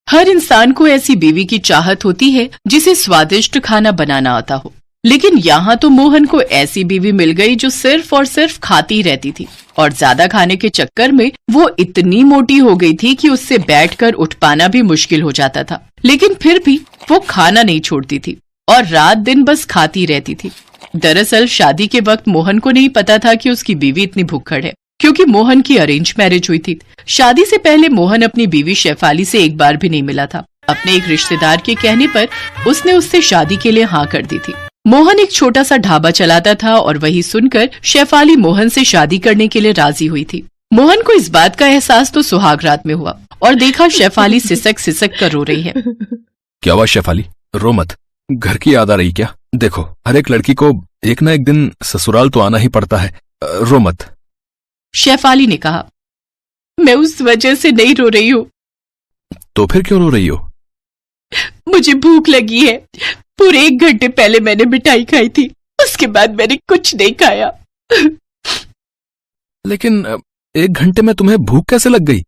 हर इंसान को ऐसी बीवी की चाहत होती है जिसे स्वादिष्ट खाना बनाना आता हो, लेकिन यहाँ तो मोहन को ऐसी बीवी मिल गई जो सिर्फ और सिर्फ खाती रहती थी और ज्यादा खाने के चक्कर में वो इतनी मोटी हो गई थी कि उससे बैठकर उठ पाना भी मुश्किल हो जाता था। लेकिन फिर भी वो खाना नहीं छोड़ती थी और रात दिन बस खाती रहती थी। दरअसल शादी के वक्त मोहन को नहीं पता था कि उसकी बीवी इतनी भुक्कड़ है, क्योंकि मोहन की अरेंज मैरिज हुई थी। शादी से पहले मोहन अपनी बीवी शेफाली से एक बार भी नहीं मिला था। अपने एक रिश्तेदार के कहने पर उसने उससे शादी के लिए हाँ कर दी थी। मोहन एक छोटा सा ढाबा चलाता था और वही सुनकर शेफाली मोहन से शादी करने के लिए राजी हुई थी। मोहन को इस बात का एहसास तो सुहाग रात में हुआ और देखा शेफाली सिसक सिसक कर रो रही है। क्या हुआ शेफाली, रो मत, घर की याद आ रही क्या? देखो, हर एक लड़की को एक ना एक दिन ससुराल तो आना ही पड़ता है, रो मत। शेफाली ने कहा, मैं उस वजह से नहीं रो रही हूँ। तो फिर क्यों रो रही हो? मुझे भूख लगी है। पूरे 1 घंटे पहले मैंने मिठाई खाई थी, उसके बाद मैंने कुछ नहीं खाया। लेकिन 1 घंटे में तुम्हें भूख कैसे लग गई?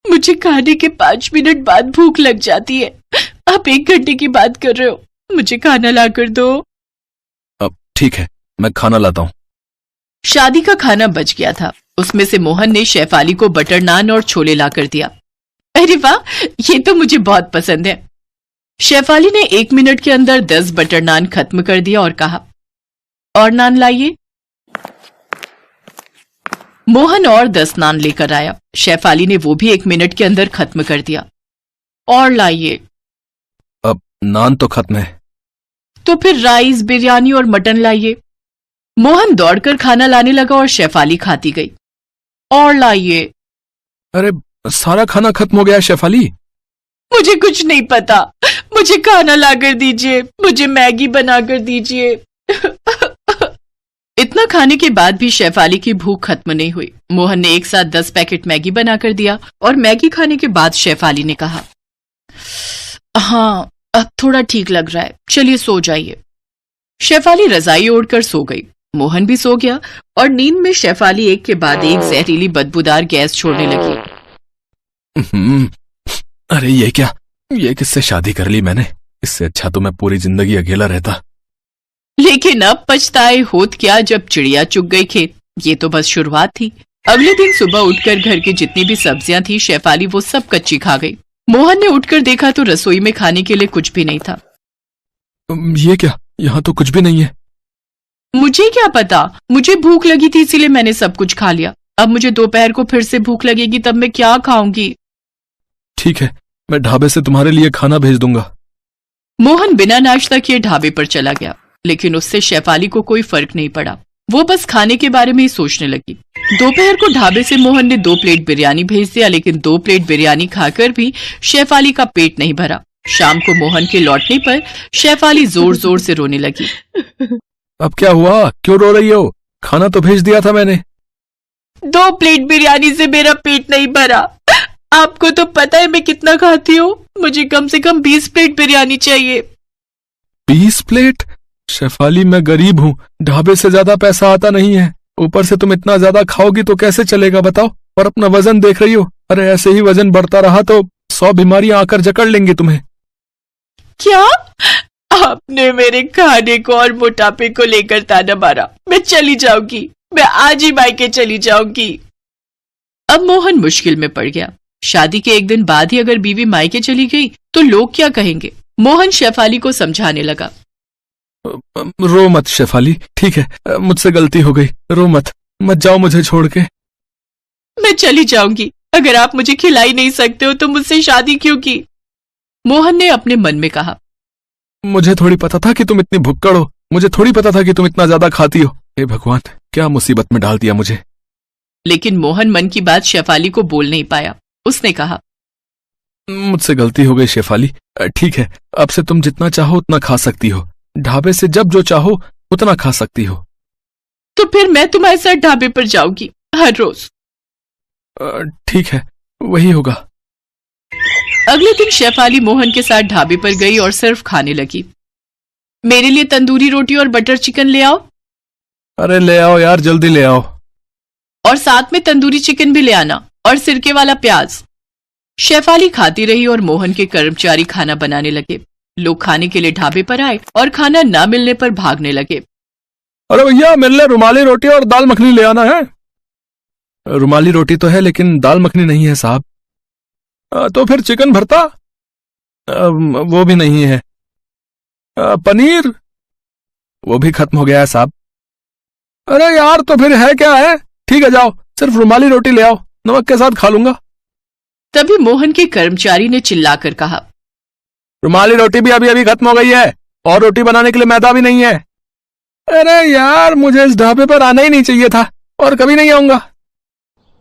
मुझे खाने के 5 मिनट बाद भूख लग जाती है। आप 1 घंटे की बात कर रहे हो, मुझे खाना ला कर दो। अब ठीक है, मैं खाना लाता हूँ। शादी का खाना बच गया था। उसमें से मोहन ने शेफाली को बटर नान और छोले ला कर दिया। अरे वाह, ये तो मुझे बहुत पसंद है। शेफाली ने 1 मिनट के अंदर 10 बटर नान खत्म कर दिया और कहा, और नान लाइए। मोहन और 10 नान लेकर आया। शेफाली ने वो भी 1 मिनट के अंदर खत्म कर दिया। और लाइए। अब नान तो खत्म है। तो फिर राइस, बिरयानी और मटन लाइए। मोहन दौड़कर खाना लाने लगा और शेफाली खाती गई। और लाइए। अरे सारा खाना खत्म हो गया शेफाली। मुझे कुछ नहीं पता, मुझे खाना लाकर दीजिए, मुझे मैगी बनाकर दीजिए। इतना खाने के बाद भी शेफाली की भूख खत्म नहीं हुई। मोहन ने एक साथ 10 पैकेट मैगी बनाकर दिया और मैगी खाने के बाद शेफाली ने कहा, हाँ अब थोड़ा ठीक लग रहा है, चलिए सो जाइए। शेफाली रजाई ओढ़कर सो गई। मोहन भी सो गया और नींद में शेफाली एक के बाद एक जहरीली बदबूदार गैस छोड़ने लगी। अरे ये क्या, ये किससे शादी कर ली मैंने? इससे अच्छा तो मैं पूरी जिंदगी अकेला रहता। लेकिन अब पछताए होत क्या जब चिड़िया चुग गई खेत। ये तो बस शुरुआत थी। अगले दिन सुबह उठकर घर की जितनी भी सब्जियां थी शेफाली वो सब कच्ची खा गई। मोहन ने उठकर देखा तो रसोई में खाने के लिए कुछ भी नहीं था। ये क्या, यहाँ तो कुछ भी नहीं है। मुझे क्या पता, मुझे भूख लगी थी इसीलिए मैंने सब कुछ खा लिया। अब मुझे दोपहर को फिर से भूख लगेगी, तब मैं क्या खाऊंगी? ठीक है, मैं ढाबे से तुम्हारे लिए खाना भेज दूंगा। मोहन बिना नाश्ता किए ढाबे पर चला गया, लेकिन उससे शेफाली को कोई फर्क नहीं पड़ा। वो बस खाने के बारे में ही सोचने लगी। दोपहर को ढाबे से मोहन ने 2 प्लेट बिरयानी भेज दिया, लेकिन 2 प्लेट बिरयानी खाकर भी शेफाली का पेट नहीं भरा। शाम को मोहन के लौटने पर शेफाली जोर जोर से रोने लगी। अब क्या हुआ, क्यों रो रही हो? खाना तो भेज दिया था मैंने। 2 प्लेट बिरयानी से मेरा पेट नहीं भरा। आपको तो पता है मैं कितना खाती हूँ, मुझे कम से कम 20 प्लेट बिरयानी चाहिए। 20 प्लेट? शेफाली मैं गरीब हूँ, ढाबे से ज्यादा पैसा आता नहीं है। ऊपर से तुम इतना ज्यादा खाओगी तो कैसे चलेगा बताओ? और अपना वजन देख रही हो? अरे ऐसे ही वजन बढ़ता रहा तो 100 बीमारियां आकर जकड़ लेंगी तुम्हें। क्या? आपने मेरे खाने को और मोटापे को लेकर ताना मारा। मैं चली जाऊंगी, मैं आज ही मायके चली जाऊंगी। अब मोहन मुश्किल में पड़ गया। शादी के 1 दिन बाद ही अगर बीवी मायके चली गई तो लोग क्या कहेंगे? मोहन शेफाली को समझाने लगा। रो मत शेफाली, ठीक है, मुझसे गलती हो गई, रो मत, मत जाओ मुझे छोड़ के। मैं चली जाऊंगी। अगर आप मुझे खिला ही नहीं सकते हो तो मुझसे शादी क्यों की? मोहन ने अपने मन में कहा। मुझे थोड़ी पता था कि तुम इतनी भुक्कड़ हो, मुझे थोड़ी पता था कि तुम इतना ज्यादा खाती हो। हे भगवान, क्या मुसीबत में डाल दिया मुझे। लेकिन मोहन मन की बात शेफाली को बोल नहीं पाया। उसने कहा, मुझसे गलती हो गई शेफाली, ठीक है, अब से तुम जितना चाहो उतना खा सकती हो। ढाबे से जब जो चाहो उतना खा सकती हो। तो फिर मैं तुम्हारे साथ ढाबे पर जाऊंगी हर रोज। ठीक है, वही होगा। अगले दिन शेफाली मोहन के साथ ढाबे पर गई और सिर्फ खाने लगी। मेरे लिए तंदूरी रोटी और बटर चिकन ले आओ। अरे ले आओ यार, जल्दी ले आओ। और साथ में तंदूरी चिकन भी ले आना और सिरके वाला प्याज। शेफाली खाती रही और मोहन के कर्मचारी खाना बनाने लगे। लोग खाने के लिए ढाबे पर आए और खाना न मिलने पर भागने लगे। अरे भैया, मेरे लिए रुमाली रोटी और दाल मखनी ले आना है। रुमाली रोटी तो है लेकिन दाल मखनी नहीं है साहब। तो फिर चिकन भरता? वो भी नहीं है। पनीर? वो भी खत्म हो गया है साहब। अरे यार, तो फिर है क्या है? ठीक है, जाओ, सिर्फ रुमाली रोटी ले आओ, नमक के साथ खा लूंगा। तभी मोहन के कर्मचारी ने चिल्लाकर कहा, रुमाली रोटी भी अभी अभी खत्म हो गई है और रोटी बनाने के लिए मैदा भी नहीं है। अरे यार, मुझे इस ढाबे पर आना ही नहीं चाहिए था और कभी नहीं आऊंगा।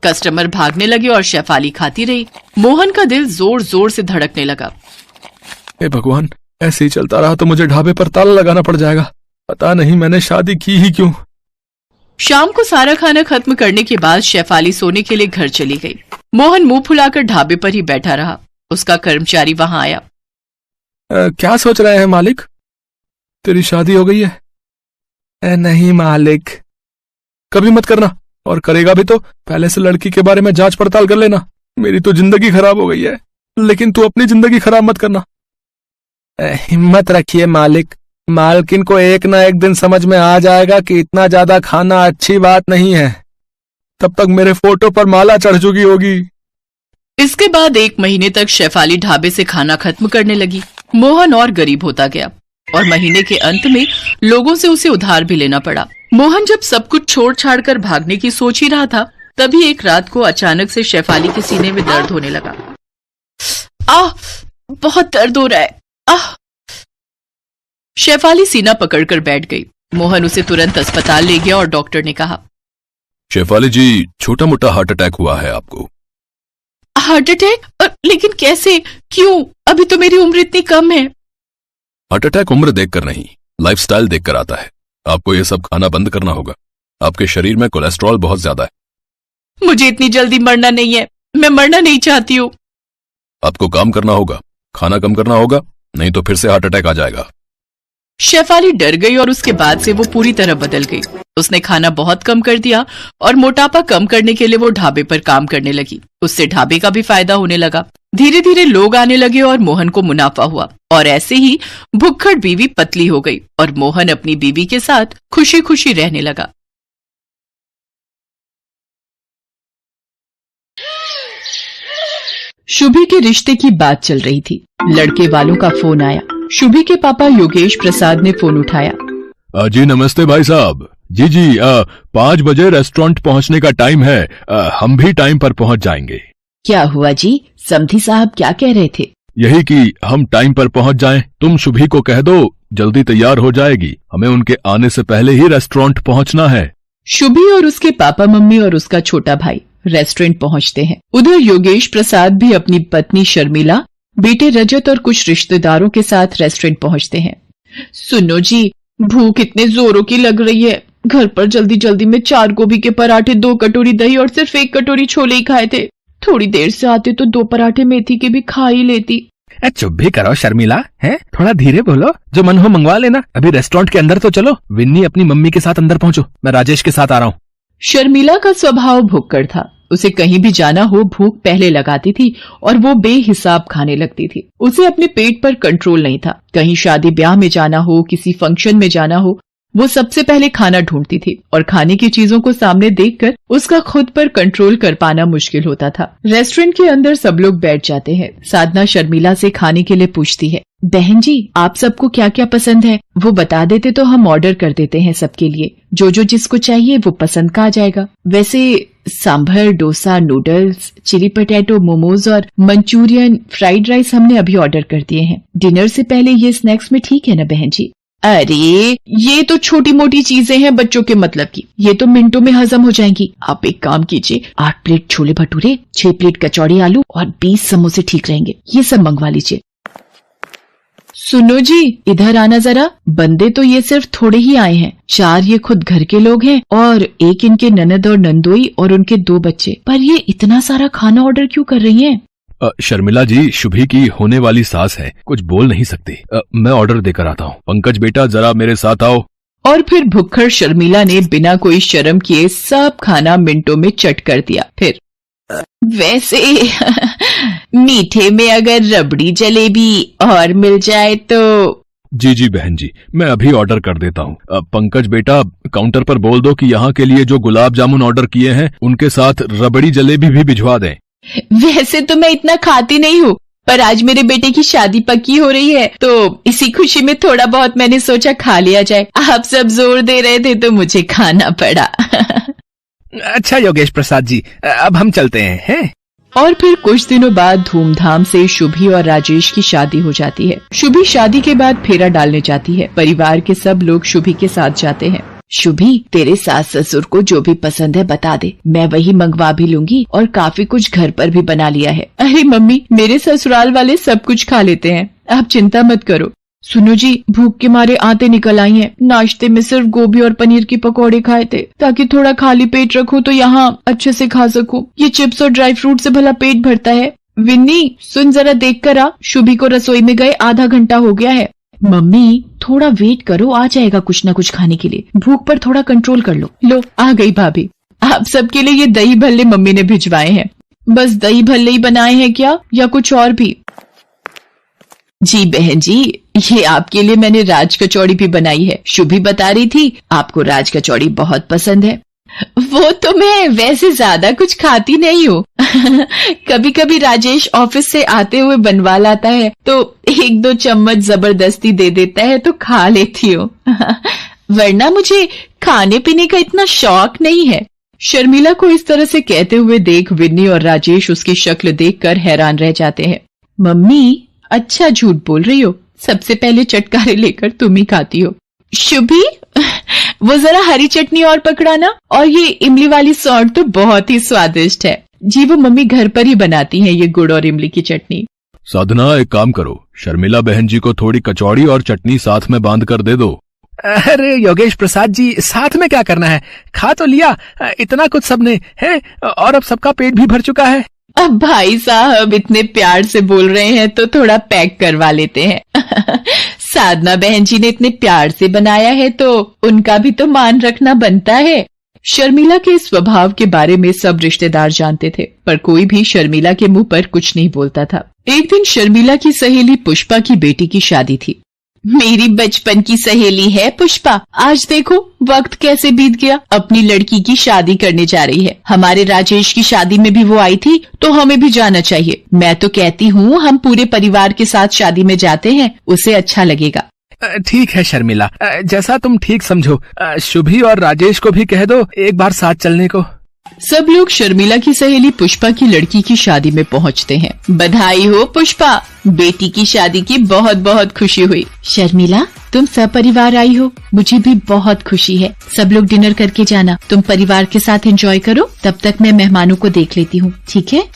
कस्टमर भागने लगे और शेफाली खाती रही। मोहन का दिल जोर जोर से धड़कने लगा। हे भगवान, ऐसे ही चलता रहा तो मुझे ढाबे पर ताला लगाना पड़ जाएगा। पता नहीं मैंने शादी की ही क्यों। शाम को सारा खाना खत्म करने के बाद शेफाली सोने के लिए घर चली गई। मोहन मुंह फुलाकर ढाबे पर ही बैठा रहा। उसका कर्मचारी वहां आया। क्या सोच रहे हैं मालिक? तेरी शादी हो गई है? नहीं मालिक। कभी मत करना, और करेगा भी तो पहले से लड़की के बारे में जांच पड़ताल कर लेना। मेरी तो जिंदगी खराब हो गई है, लेकिन तू अपनी जिंदगी खराब मत करना। हिम्मत रखिए मालिक, मालकिन को एक ना एक दिन समझ में आ जाएगा कि इतना ज्यादा खाना अच्छी बात नहीं है। तब तक मेरे फोटो पर माला चढ़ चुकी होगी। इसके बाद 1 महीने तक शेफाली ढाबे से खाना खत्म करने लगी। मोहन और गरीब होता गया और महीने के अंत में लोगों से उसे उधार भी लेना पड़ा। मोहन जब सब कुछ छोड़ छाड़ कर भागने की सोच ही रहा था, तभी एक रात को अचानक से शेफाली के सीने में दर्द होने लगा। बहुत दर्द हो रहा है। शेफाली सीना पकड़कर बैठ गई। मोहन उसे तुरंत अस्पताल ले गया और डॉक्टर ने कहा, शेफाली जी, छोटा मोटा हार्ट अटैक हुआ है आपको। Heart attack? लेकिन कैसे? क्यों? अभी तो मेरी उम्र इतनी कम है। हार्ट अटैक उम्र देखकर नहीं, लाइफस्टाइल देखकर आता है। आपको ये सब खाना बंद करना होगा। आपके शरीर में कोलेस्ट्रॉल बहुत ज्यादा है। मुझे इतनी जल्दी मरना नहीं है, मैं मरना नहीं चाहती हूँ। आपको काम करना होगा, खाना कम करना होगा, नहीं तो फिर से हार्ट अटैक आ जाएगा। शेफाली डर गई और उसके बाद से वो पूरी तरह बदल गई। उसने खाना बहुत कम कर दिया और मोटापा कम करने के लिए वो ढाबे पर काम करने लगी। उससे ढाबे का भी फायदा होने लगा। धीरे धीरे लोग आने लगे और मोहन को मुनाफा हुआ और ऐसे ही भुक्खड़ बीवी पतली हो गई और मोहन अपनी बीवी के साथ खुशी खुशी रहने लगा। शुभी के रिश्ते की बात चल रही थी। लड़के वालों का फोन आया। शुभी के पापा योगेश प्रसाद ने फोन उठाया। जी नमस्ते भाई साहब। जी 5 बजे रेस्टोरेंट पहुंचने का टाइम है। हम भी टाइम पर पहुंच जाएंगे। क्या हुआ जी? समधी साहब क्या कह रहे थे? यही कि हम टाइम पर पहुंच जाएं। तुम शुभी को कह दो, जल्दी तैयार हो जाएगी। हमें उनके आने से पहले ही रेस्टोरेंट पहुंचना है। शुभी और उसके पापा मम्मी और उसका छोटा भाई रेस्टोरेंट पहुंचते हैं। उधर योगेश प्रसाद भी अपनी पत्नी शर्मिला, बेटे रजत और कुछ रिश्तेदारों के साथ रेस्टोरेंट पहुंचते हैं। सुनो जी, भूख इतने जोरों की लग रही है। घर पर जल्दी जल्दी में 4 गोभी के पराठे, 2 कटोरी दही और सिर्फ 1 कटोरी छोले ही खाए थे। थोड़ी देर से आते तो 2 पराठे मेथी के भी खा ही लेती। चुप भी करो शर्मिला, है थोड़ा धीरे बोलो। जो मन हो मंगवा लेना। अभी रेस्टोरेंट के अंदर तो चलो। विन्नी अपनी मम्मी के साथ अंदर पहुंचो, मैं राजेश के साथ आ रहा हूँ। शर्मिला का स्वभाव भुक्कड़ था। उसे कहीं भी जाना हो भूख पहले लगाती थी और वो बेहिसाब खाने लगती थी। उसे अपने पेट पर कंट्रोल नहीं था। कहीं शादी ब्याह में जाना हो, किसी फंक्शन में जाना हो, वो सबसे पहले खाना ढूंढती थी और खाने की चीजों को सामने देखकर उसका खुद पर कंट्रोल कर पाना मुश्किल होता था। रेस्टोरेंट के अंदर सब लोग बैठ जाते हैं। साधना शर्मिला से खाने के लिए पूछती है, बहन जी आप सबको क्या क्या पसंद है वो बता देते तो हम ऑर्डर कर देते हैं सबके लिए। जो जो जिसको चाहिए वो पसंद का आ जाएगा। वैसे sambar, dosa, noodles, chilli potato, momos और मंचूरियन, फ्राइड राइस हमने अभी ऑर्डर कर दिए हैं। डिनर से पहले ये स्नैक्स में ठीक है ना बहन जी? अरे ये तो छोटी मोटी चीजें हैं बच्चों के मतलब की, ये तो मिनटों में हजम हो जाएंगी। आप एक काम कीजिए, 8 प्लेट छोले भटूरे, 6 प्लेट कचौड़ी आलू और 20 समोसे ठीक रहेंगे। ये सब मंगवा लीजिए। सुनो जी, इधर आना जरा। बंदे तो ये सिर्फ थोड़े ही आए हैं। 4 ये खुद घर के लोग हैं और 1 इनके ननद और नंदोई और उनके 2 बच्चे। पर ये इतना सारा खाना ऑर्डर क्यों कर रही हैं? शर्मिला जी, शुभी की होने वाली सास है, कुछ बोल नहीं सकती। मैं ऑर्डर देकर आता हूँ। पंकज बेटा जरा मेरे साथ आओ। और फिर भुक्खड़ शर्मिला ने बिना कोई शर्म किए सब खाना मिनटों में चट कर दिया। फिर वैसे मीठे में अगर रबड़ी जलेबी और मिल जाए तो। जी जी बहन जी, मैं अभी ऑर्डर कर देता हूँ। पंकज बेटा, काउंटर पर बोल दो कि यहाँ के लिए जो गुलाब जामुन ऑर्डर किए हैं उनके साथ रबड़ी जलेबी भी भिजवा दें। वैसे तो मैं इतना खाती नहीं हूँ, पर आज मेरे बेटे की शादी पक्की हो रही है तो इसी खुशी में थोड़ा बहुत मैंने सोचा खा लिया जाए। आप सब जोर दे रहे थे तो मुझे खाना पड़ा। अच्छा योगेश प्रसाद जी, अब हम चलते हैं? और फिर कुछ दिनों बाद धूमधाम से शुभी और राजेश की शादी हो जाती है। शुभी शादी के बाद फेरा डालने जाती है। परिवार के सब लोग शुभी के साथ जाते हैं। शुभी, तेरे सास ससुर को जो भी पसंद है बता दे, मैं वही मंगवा भी लूंगी और काफी कुछ घर पर भी बना लिया है। अरे मम्मी, मेरे ससुराल वाले सब कुछ खा लेते हैं, आप चिंता मत करो। सुनो जी, भूख के मारे आते निकल आई हैं। नाश्ते में सिर्फ गोभी और पनीर की पकौड़े खाए थे ताकि थोड़ा खाली पेट रखूं तो यहाँ अच्छे से खा सकूं। ये चिप्स और ड्राई फ्रूट से भला पेट भरता है? विन्नी, सुन जरा देख कर आ, शुभी को रसोई में गए आधा घंटा हो गया है। मम्मी थोड़ा वेट करो, आ जाएगा कुछ न कुछ खाने के लिए, भूख पर थोड़ा कंट्रोल कर लो। लो आ गई भाभी। आप सबके लिए ये दही भल्ले मम्मी ने भिजवाए हैं। बस दही भल्ले ही बनाए हैं क्या या कुछ और भी? जी बहन जी, ये आपके लिए मैंने राज कचौड़ी भी बनाई है। शुभी बता रही थी आपको राज कचौड़ी बहुत पसंद है। वो तो मैं वैसे ज्यादा कुछ खाती नहीं हूँ। कभी कभी राजेश ऑफिस से आते हुए बनवा लाता है तो 1-2 चम्मच जबरदस्ती दे देता है तो खा लेती हूँ। वरना मुझे खाने पीने का इतना शौक नहीं है। शर्मिला को इस तरह से कहते हुए देख विन्नी और राजेश उसकी शक्ल देखकर हैरान रह जाते हैं। मम्मी अच्छा झूठ बोल रही हो, सबसे पहले चटकारे लेकर तुम ही खाती हो। शुभी, वो जरा हरी चटनी और पकड़ाना, और ये इमली वाली सौंठ तो बहुत ही स्वादिष्ट है। जी वो मम्मी घर पर ही बनाती हैं ये गुड़ और इमली की चटनी। साधना, एक काम करो, शर्मिला बहन जी को थोड़ी कचौड़ी और चटनी साथ में बांध कर दे दो। अरे योगेश प्रसाद जी, साथ में क्या करना है, खा तो लिया इतना कुछ सबने है, और अब सबका पेट भी भर चुका है। अब भाई साहब इतने प्यार से बोल रहे हैं तो थोड़ा पैक करवा लेते हैं। साधना बहन जी ने इतने प्यार से बनाया है तो उनका भी तो मान रखना बनता है। शर्मिला के स्वभाव के बारे में सब रिश्तेदार जानते थे, पर कोई भी शर्मिला के मुंह पर कुछ नहीं बोलता था। एक दिन शर्मिला की सहेली पुष्पा की बेटी की शादी थी। मेरी बचपन की सहेली है पुष्पा, आज देखो वक्त कैसे बीत गया, अपनी लड़की की शादी करने जा रही है। हमारे राजेश की शादी में भी वो आई थी तो हमें भी जाना चाहिए। मैं तो कहती हूँ हम पूरे परिवार के साथ शादी में जाते हैं, उसे अच्छा लगेगा। ठीक है शर्मिला, जैसा तुम ठीक समझो। शुभी और राजेश को भी कह दो एक बार साथ चलने को। सब लोग शर्मिला की सहेली पुष्पा की लड़की की शादी में पहुंचते हैं। बधाई हो पुष्पा, बेटी की शादी की बहुत बहुत खुशी हुई। शर्मिला, तुम सपरिवार आई हो, मुझे भी बहुत खुशी है। सब लोग डिनर करके जाना, तुम परिवार के साथ एंजॉय करो, तब तक मैं मेहमानों को देख लेती हूँ, ठीक है?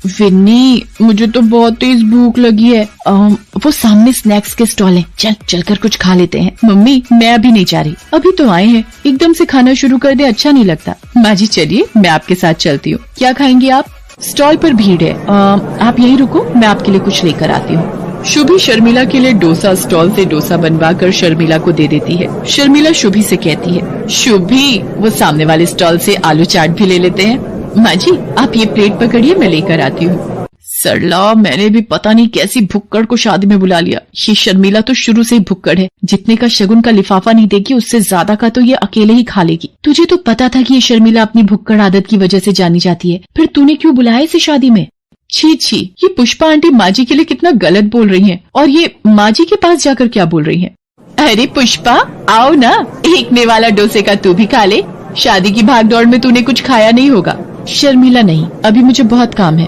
विन्नी, मुझे तो बहुत तेज भूख लगी है। वो सामने स्नैक्स के स्टॉल है, चलकर कुछ खा लेते हैं। मम्मी, मैं अभी नहीं जा रही, अभी तो आए हैं, एकदम से खाना शुरू कर दे अच्छा नहीं लगता। माँ जी चलिए, मैं आपके साथ चलती हूँ। क्या खाएंगे आप? स्टॉल पर भीड़ है, आप यहीं रुको, मैं आपके लिए कुछ लेकर आती हूँ। शुभी शर्मिला के लिए डोसा स्टॉल से डोसा बनवाकर शर्मिला को दे देती है। शर्मिला शुभी से कहती है, शुभी वो सामने वाले स्टॉल से आलू चाट भी ले लेते हैं। माँ जी आप ये प्लेट पकड़िए, मैं लेकर आती हूँ। सरला, मैंने भी पता नहीं कैसी भुक्कड़ को शादी में बुला लिया। ये शर्मिला तो शुरू से ही भुक्कड़ है, जितने का शगुन का लिफाफा नहीं देगी उससे ज्यादा का तो ये अकेले ही खा लेगी। तुझे तो पता था कि ये शर्मिला अपनी भुक्कड़ आदत की वजह से जानी जाती है, फिर तूने क्यों बुलाया इसे शादी में? छी छी, ये पुष्पा आंटी माँ जी के लिए कितना गलत बोल रही है, और ये माँ जी के पास जाकर क्या बोल रही है। अरे पुष्पा, आओ ना, एक ने वाला डोसे का तू भी खा ले, शादी की भागदौड़ में तूने कुछ खाया नहीं होगा। शर्मिला, नहीं, अभी मुझे बहुत काम है।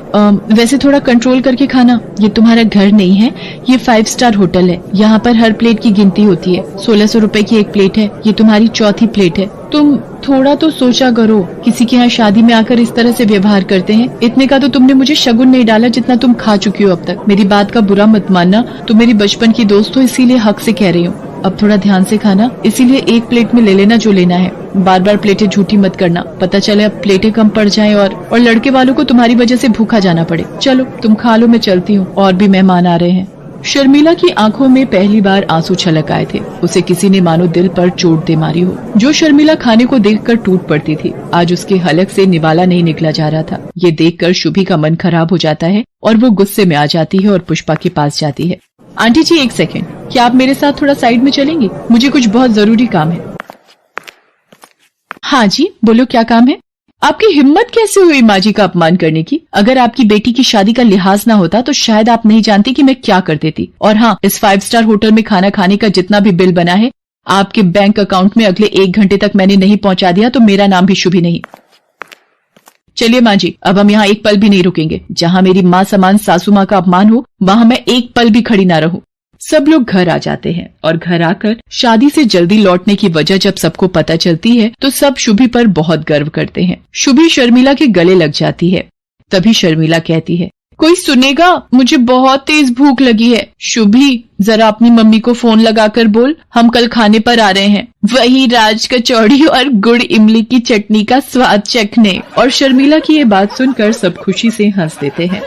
वैसे थोड़ा कंट्रोल करके खाना, ये तुम्हारा घर नहीं है, ये 5 स्टार होटल है। यहाँ पर हर प्लेट की गिनती होती है। 1600 रुपए की एक प्लेट है, ये तुम्हारी चौथी प्लेट है। तुम थोड़ा तो सोचा करो, किसी के यहाँ शादी में आकर इस तरह से व्यवहार करते हैं। इतने का तो तुमने मुझे शगुन नहीं डाला जितना तुम खा चुकी हो अब तक। मेरी बात का बुरा मत मानना, तुम मेरी बचपन की दोस्त हो, इसीलिए हक से कह रही हूँ। अब थोड़ा ध्यान से खाना, इसीलिए एक प्लेट में ले लेना जो लेना है। बार बार प्लेटें झूठी मत करना, पता चले अब प्लेटें कम पड़ जाएं और लड़के वालों को तुम्हारी वजह से भूखा जाना पड़े। चलो तुम खा लो, मैं चलती हूँ, और भी मेहमान आ रहे हैं। शर्मिला की आंखों में पहली बार आंसू छलक आए थे। उसे किसी ने मानो दिल पर चोट दे मारी हो। जो शर्मिला खाने को देखकर टूट पड़ती थी, आज उसके हलक से निवाला नहीं निकला जा रहा था। ये देखकर शुभी का मन खराब हो जाता है और वो गुस्से में आ जाती है और पुष्पा के पास जाती है। आंटी जी, एक सेकेंड, क्या आप मेरे साथ थोड़ा साइड में चलेंगी? मुझे कुछ बहुत जरूरी काम है। हाँ जी, बोलो, क्या काम है? आपकी हिम्मत कैसे हुई माँ जी का अपमान करने की? अगर आपकी बेटी की शादी का लिहाज ना होता तो शायद आप नहीं जानती कि मैं क्या कर देती। और हाँ, इस 5 स्टार होटल में खाना खाने का जितना भी बिल बना है आपके बैंक अकाउंट में अगले 1 घंटे तक मैंने नहीं पहुंचा दिया तो मेरा नाम भी शुभी नहीं। चलिए माँ जी, अब हम यहाँ एक पल भी नहीं रुकेंगे। जहाँ मेरी माँ समान सासू माँ का अपमान हो वहाँ मैं एक पल भी खड़ी ना रहूं। सब लोग घर आ जाते हैं और घर आकर शादी से जल्दी लौटने की वजह जब सबको पता चलती है तो सब शुभी पर बहुत गर्व करते हैं। शुभी शर्मिला के गले लग जाती है। तभी शर्मिला कहती है, कोई सुनेगा? मुझे बहुत तेज भूख लगी है। शुभी, जरा अपनी मम्मी को फोन लगाकर बोल, हम कल खाने पर आ रहे हैं, वही राज कचौड़ी और गुड़ इमली की चटनी का स्वाद चखने। और शर्मिला की ये बात सुनकर सब खुशी से हंस देते हैं।